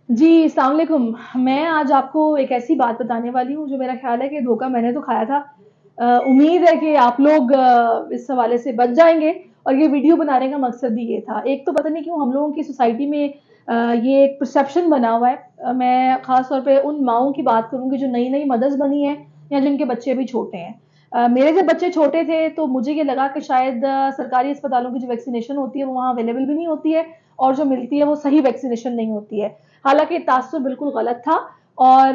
जी, अस्सलाम वालेकुम। मैं आज आपको एक ऐसी बात बताने वाली हूँ जो मेरा ख़्याल है कि धोखा मैंने तो खाया था। उम्मीद है कि आप लोग इस हवाले से बच जाएँगे और ये वीडियो बनाने का मकसद भी ये था। एक तो पता नहीं क्यों हम लोगों की सोसाइटी में ये एक परसेप्शन बना हुआ है। मैं ख़ास तौर पे उन माँओं की बात करूँगी जो नई-नई मदर्स बनी हैं या जिनके बच्चे अभी छोटे हैं। मेरे जब बच्चे छोटे थे तो मुझे ये लगा कि शायद सरकारी अस्पतालों की जो वैक्सीनेशन होती है वो वहाँ अवेलेबल भी नहीं होती है और जो मिलती है वो सही वैक्सीनेशन नहीं होती है। हालाँकि तासुर बिल्कुल गलत था और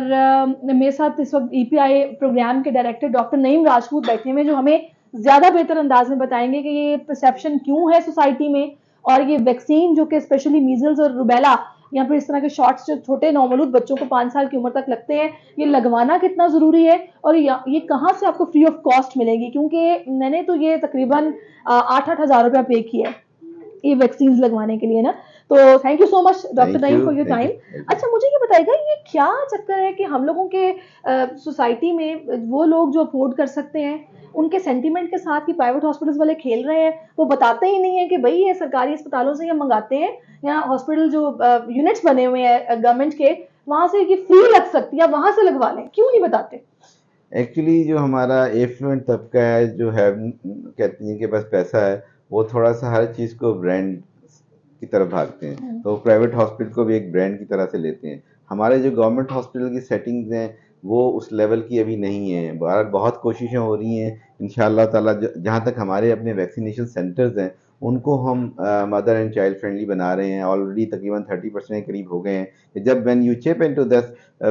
मेरे साथ इस वक़्त ईपीआई प्रोग्राम के डायरेक्टर डॉक्टर नईम राजपूत बैठे हुए हैं जो हमें ज़्यादा बेहतर अंदाज़ में बताएँगे कि ये परसेप्शन क्यों है सोसाइटी में और ये वैक्सीन जो कि स्पेशली मीज़ल्स और रूबेला या फिर इस तरह के शॉट्स जो छोटे नौमौलूद बच्चों को 5 साल की उम्र तक लगते हैं, ये लगवाना कितना ज़रूरी है और ये कहाँ से आपको फ्री ऑफ कॉस्ट मिलेगी? क्योंकि मैंने तो ये तकरीबन 8-8 हज़ार रुपया पे किया है। ये वैक्सीन लगवाने के लिए ना। तो thank you so much doctor thank Naeem you, for your thank you, time. Welcome. अच्छा मुझे ये बताइएगा ये क्या चक्कर है कि हम लोगों के सोसाइटी में वो लोग जो अफोर्ड कर सकते हैं, उनके सेंटिमेंट के साथ ही प्राइवेट हॉस्पिटल्स वाले खेल रहे हैं। वो बताते ही नहीं है कि भई ये सरकारी अस्पतालों से हम मंगाते हैं या हॉस्पिटल जो यूनिट्स बने हुए हैं गवर्नमेंट के, वहाँ से ये फ्री लग सकती है, आप वहाँ से लगवा लें। क्यों नहीं बताते? एक्चुअली जो हमारा एफ्लुएंट तबका है, जो है कहती है कि बस पैसा है, वो थोड़ा सा हर चीज़ को ब्रांड की तरफ भागते हैं। हुँ। तो प्राइवेट हॉस्पिटल को भी एक ब्रांड की तरह से लेते हैं। हमारे जो गवर्नमेंट हॉस्पिटल की सेटिंग्स हैं, वो उस लेवल की अभी नहीं है। बहुत कोशिशें हो रही हैं, इंशाल्लाह ताला जहाँ तक हमारे अपने वैक्सीनेशन सेंटर्स हैं, उनको हम मदर एंड चाइल्ड फ्रेंडली बना रहे हैं। ऑलरेडी तकरीबन 30% के करीब हो गए हैं। जब when you chip into this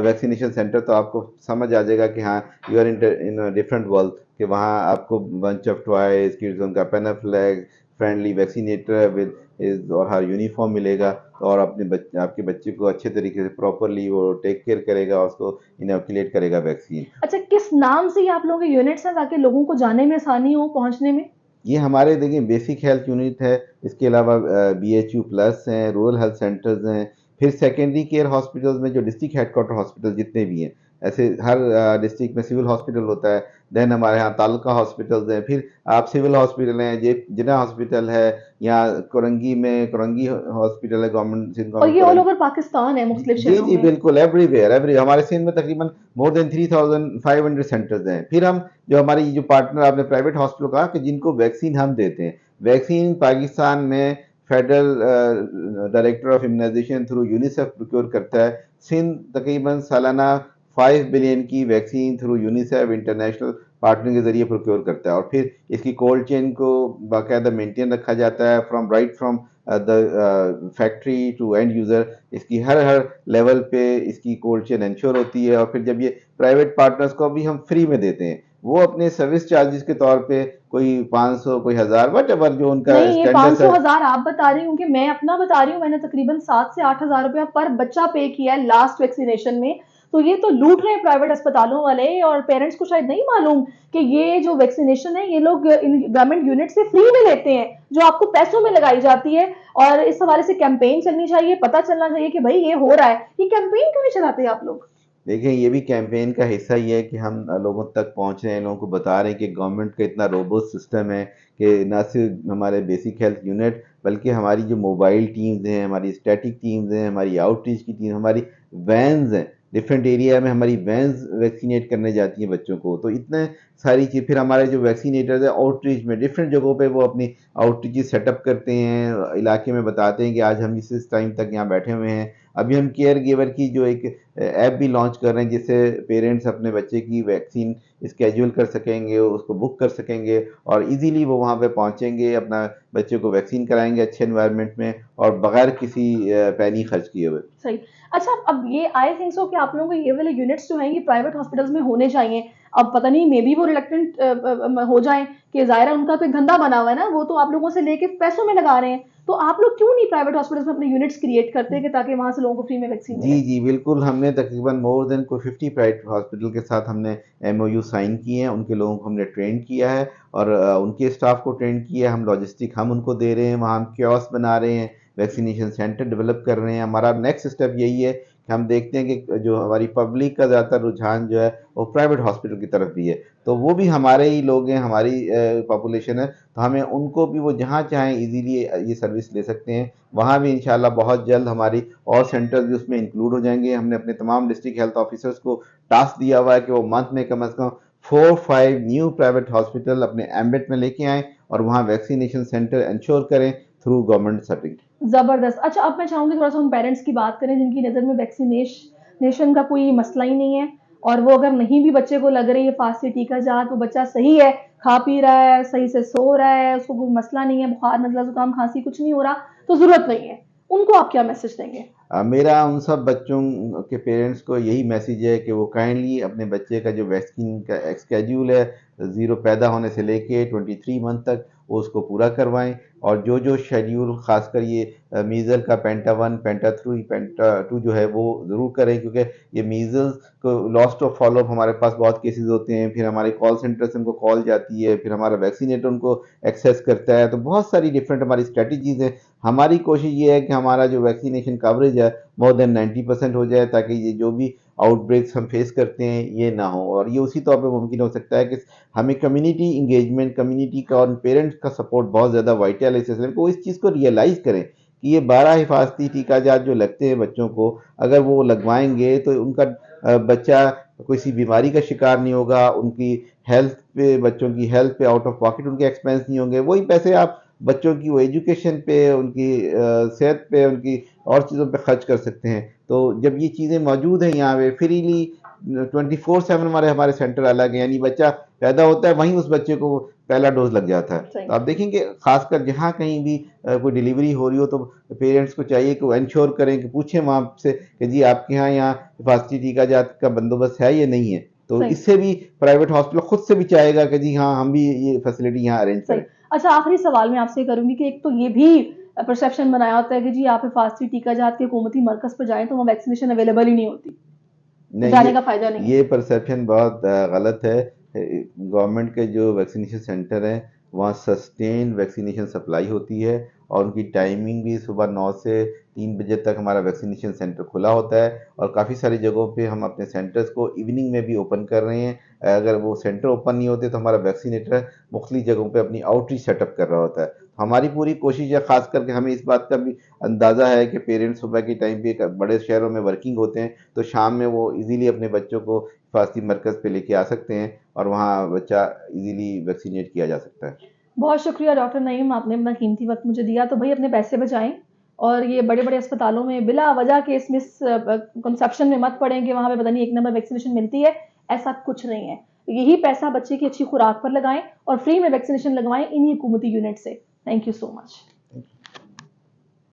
vaccination centre, तो आपको समझ आ जाएगा कि हाँ, you are in different world, कि वहाँ आपको बंच ऑफ टॉयज, किड्स उनका पेनाफ्लैग फ्रेंडली वैक्सीनेटर विद इज और हर यूनिफॉर्म मिलेगा। और आपके बच्चे को अच्छे तरीके से प्रॉपरली वो टेक केयर करेगा और उसको इनोकुलेट करेगा वैक्सीन। अच्छा किस नाम से ये आप लोगों के यूनिट्स हैं ताकि लोगों को जाने में आसानी हो, पहुँचने में? ये हमारे देखिए बेसिक हेल्थ यूनिट है। इसके अलावा बीएचयू प्लस हैं, रूरल हेल्थ सेंटर्स हैं, फिर सेकेंडरी केयर हॉस्पिटल्स में जो डिस्ट्रिक्ट हेडक्वार्टर हॉस्पिटल जितने भी हैं, ऐसे हर डिस्ट्रिक्ट में सिविल हॉस्पिटल होता है। देन हमारे यहाँ तालुका हॉस्पिटल्स हैं, फिर आप सिविल हॉस्पिटल हैं, जिना हॉस्पिटल है, यहाँ कोरंगी में कोरंगी हॉस्पिटल है, गवर्नमेंट सिंध और गवर्नमेंट ये ऑल कोरंगी। ओवर पाकिस्तान है मुख्तलिफ जी शहरों जी में। बिल्कुल, एवरीवेयर एवरी हमारे सिंध में तकरीबन मोर देन 3500 सेंटर्स हैं। फिर हम जो हमारी जो पार्टनर, आपने प्राइवेट हॉस्पिटल कहा कि जिनको वैक्सीन हम देते हैं, वैक्सीन पाकिस्तान में federal director of immunisation through UNICEF procure करता है। सिंध तकरीबन सालाना 5 बिलियन की vaccine through UNICEF international partner के जरिए प्रोक्योर करता है। और फिर इसकी कोल्ड चेन को बाकायदा मेंटेन रखा जाता है, from the factory to end user. इसकी हर हर लेवल पे इसकी कोल्ड चेन इंश्योर होती है। और फिर जब ये प्राइवेट पार्टनर्स को भी हम फ्री में देते हैं, वो अपने सर्विस चार्जेस के तौर पे कोई 500 कोई 1000 वट एवर जो उनका नहीं, ये स्टैंडर्ड 500 है। हज़ार आप बता रही हूँ कि मैं अपना बता रही हूँ, मैंने तकरीबन 7 से 8 हज़ार रुपया पर बच्चा पे किया है लास्ट वैक्सीनेशन में। तो ये तो लूट रहे हैं प्राइवेट अस्पतालों वाले और पेरेंट्स को शायद नहीं मालूम कि ये जो वैक्सीनेशन है ये लोग इन गवर्नमेंट यूनिट से फ्री में लेते हैं, जो आपको पैसों में लगाई जाती है। और इस हवाले से कैंपेन चलनी चाहिए, पता चलना चाहिए कि भाई ये हो रहा है। ये कैंपेन क्यों नहीं चलाते आप लोग? देखिए, ये भी कैंपेन का हिस्सा ही है कि हम लोगों तक पहुंच रहे हैं, लोगों को बता रहे हैं कि गवर्नमेंट का इतना रोबोस्ट सिस्टम है कि न सिर्फ हमारे बेसिक हेल्थ यूनिट, बल्कि हमारी जो मोबाइल टीम्स हैं, हमारी स्टैटिक टीम्स हैं, हमारी आउटरीच की टीम, हमारी वैन्स हैं, डिफरेंट एरिया में हमारी वैन्स वैक्सीनेट करने जाती हैं बच्चों को। तो इतने सारी चीज़, फिर हमारे जो वैक्सीनेटर्स हैं आउटरीच में डिफरेंट जगहों पे वो अपनी आउटरीच सेटअप करते हैं, इलाके में बताते हैं कि आज हम इस टाइम तक यहाँ बैठे हुए हैं। अभी हम केयर गिवर की जो एक ऐप भी लॉन्च कर रहे हैं, जिससे पेरेंट्स अपने बच्चे की वैक्सीन स्केड्यूल कर सकेंगे, उसको बुक कर सकेंगे और इजीली वो वहाँ पे पहुँचेंगे, अपना बच्चे को वैक्सीन कराएंगे अच्छे एनवायरनमेंट में और बगैर किसी पैनी खर्च किए हुए। सही। अच्छा अब ये आई थिंक सो कि आप लोगों के ये वाले यूनिट्स जो हैं ये प्राइवेट हॉस्पिटल्स में होने चाहिए। अब पता नहीं मे बी वो रिलक्टेंट हो जाएँ कि ज़ाहिर है उनका तो एक धंधा बना हुआ है ना, वो तो आप लोगों से लेके पैसों में लगा रहे हैं। तो आप लोग क्यों नहीं प्राइवेट हॉस्पिटल्स में अपने यूनिट्स क्रिएट करते कि ताकि वहाँ से लोगों को फ्री में वैक्सीन जी मिले? जी बिल्कुल, हमने तकरीबन मोर देन कोई 50 प्राइवेट हॉस्पिटल के साथ हमने एमओयू साइन किए हैं। उनके लोगों को हमने ट्रेन किया है और उनके स्टाफ को ट्रेन किया है। हम लॉजिस्टिक हम उनको दे रहे हैं, वहाँ हम कियोस्क बना रहे हैं वैक्सीनेशन सेंटर डेवलप कर रहे हैं। हमारा नेक्स्ट स्टेप यही है कि हम देखते हैं कि जो हमारी पब्लिक का ज़्यादातर रुझान जो है वो प्राइवेट हॉस्पिटल की तरफ भी है, तो वो भी हमारे ही लोग हैं, हमारी पॉपुलेशन है, तो हमें उनको भी वो जहाँ चाहें इजीली ये सर्विस ले सकते हैं। वहाँ भी इंशाल्लाह बहुत जल्द हमारी और सेंटर्स भी उसमें इंक्लूड हो जाएंगे। हमने अपने तमाम डिस्ट्रिक्ट हेल्थ ऑफिसर्स को टास्क दिया हुआ है कि वो मंथ में कम से कम 4-5 न्यू प्राइवेट हॉस्पिटल अपने एम्बेट में लेके आएँ और वहाँ वैक्सीनेशन सेंटर इंश्योर करें थ्रू गवर्नमेंट सेटिंग। जबरदस्त। अच्छा, अब मैं चाहूंगी थोड़ा सा हम पेरेंट्स की बात करें जिनकी नज़र में वैक्सीनेशन का कोई मसला ही नहीं है, और वो अगर नहीं भी बच्चे को लग रही है फास्ट से टीका जात, वो बच्चा सही है, खा पी रहा है, सही से सो रहा है, उसको कोई मसला नहीं है, बुखार नजला जुकाम खांसी कुछ नहीं हो रहा, तो जरूरत नहीं है, उनको आप क्या मैसेज देंगे? मेरा उन सब बच्चों के पेरेंट्स को यही मैसेज है कि वो काइंडली अपने बच्चे का जो वैक्सीन का स्केड्यूल है, ज़ीरो पैदा होने से लेके 23 मंथ तक, वो उसको पूरा करवाएं। और जो जो शेड्यूल खासकर ये मीज़ल का पेंटा 1 पेंटा 3 पेंटा 2 जो है वो ज़रूर करें, क्योंकि ये मीज़ल्स को लॉस्ट ऑफ फॉलोअप हमारे पास बहुत केसेस होते हैं, फिर हमारे कॉल सेंटर से उनको कॉल जाती है, फिर हमारा वैक्सीनेटर उनको एक्सेस करता है, तो बहुत सारी डिफरेंट हमारी स्ट्रेटजीज़ हैं। हमारी कोशिश ये है कि हमारा जो वैक्सीनेशन कवरेज है मोर देन 90% हो जाए, ताकि ये जो भी आउटब्रेक्स हम फेस करते हैं ये ना हो। और ये उसी तौर पे मुमकिन हो सकता है कि हमें कम्युनिटी इंगेजमेंट, कम्युनिटी का और पेरेंट्स का सपोर्ट बहुत ज़्यादा वाइटल है। इसलिए वो इस चीज़ को रियलाइज़ करें कि ये 12 हिफाजती टीकाजात जो लगते हैं बच्चों को, अगर वो लगवाएंगे तो उनका बच्चा किसी बीमारी का शिकार नहीं होगा, उनकी हेल्थ पे, बच्चों की हेल्थ पे आउट ऑफ पॉकेट उनके एक्सपेंस नहीं होंगे। वही पैसे आप बच्चों की वो एजुकेशन पे, उनकी सेहत पे, उनकी और चीज़ों पे खर्च कर सकते हैं। तो जब ये चीज़ें मौजूद हैं यहाँ पे फ्रीली 24/7, हमारे हमारे सेंटर अलग है, यानी बच्चा पैदा होता है वहीं उस बच्चे को पहला डोज लग जाता है। सही। तो आप देखेंगे खासकर जहाँ कहीं भी कोई डिलीवरी हो रही हो तो पेरेंट्स को चाहिए कि वो इंश्योर करें, कि पूछें वहाँ से कि जी आपके यहाँ हिफाजती टीका जात का बंदोबस्त है या नहीं है। तो सही। इससे भी प्राइवेट हॉस्पिटल खुद से भी चाहेगा कि जी हाँ हम भी ये फैसिलिटी यहाँ अरेंज सही। करें। अच्छा, आखिरी सवाल मैं आपसे करूंगी कि एक तो ये भी परसेप्शन बनाया होता है कि जी आप हिफाजती टीका जात के हुकूमती मरकज पर जाएं तो वहाँ वैक्सीनेशन अवेलेबल ही नहीं होती, तो नहीं, जाने का फायदा नहीं है। ये परसेप्शन बहुत गलत है। गवर्नमेंट के जो वैक्सीनेशन सेंटर हैं वहाँ सस्टेन वैक्सीनेशन सप्लाई होती है, और उनकी टाइमिंग भी सुबह 9 से 3 बजे तक हमारा वैक्सीनेशन सेंटर खुला होता है। और काफ़ी सारी जगहों पे हम अपने सेंटर्स को इवनिंग में भी ओपन कर रहे हैं। अगर वो सेंटर ओपन नहीं होते तो हमारा वैक्सीनेटर मुख्तलिफ जगहों पे अपनी आउटरीच सेटअप कर रहा होता है। हमारी पूरी कोशिश है, खास करके हमें इस बात का भी अंदाज़ा है कि पेरेंट्स सुबह के टाइम पे बड़े शहरों में वर्किंग होते हैं, तो शाम में वो इजीली अपने बच्चों को हिफाजती मरकज़ पे लेके आ सकते हैं और वहाँ बच्चा इजीली वैक्सीनेट किया जा सकता है। बहुत शुक्रिया डॉक्टर नईम, आपने अपना कीमती वक्त मुझे दिया। तो भाई अपने पैसे बचाएं और ये बड़े बड़े अस्पतालों में बिला वजह के इस मिस कंसेप्शन में मत पड़ें कि वहां पे पता नहीं एक नंबर वैक्सीनेशन मिलती है। ऐसा कुछ नहीं है। यही पैसा बच्चे की अच्छी खुराक पर लगाएं और फ्री में वैक्सीनेशन लगवाएं इन्हीं हुकूमती यूनिट से। Thank you so much.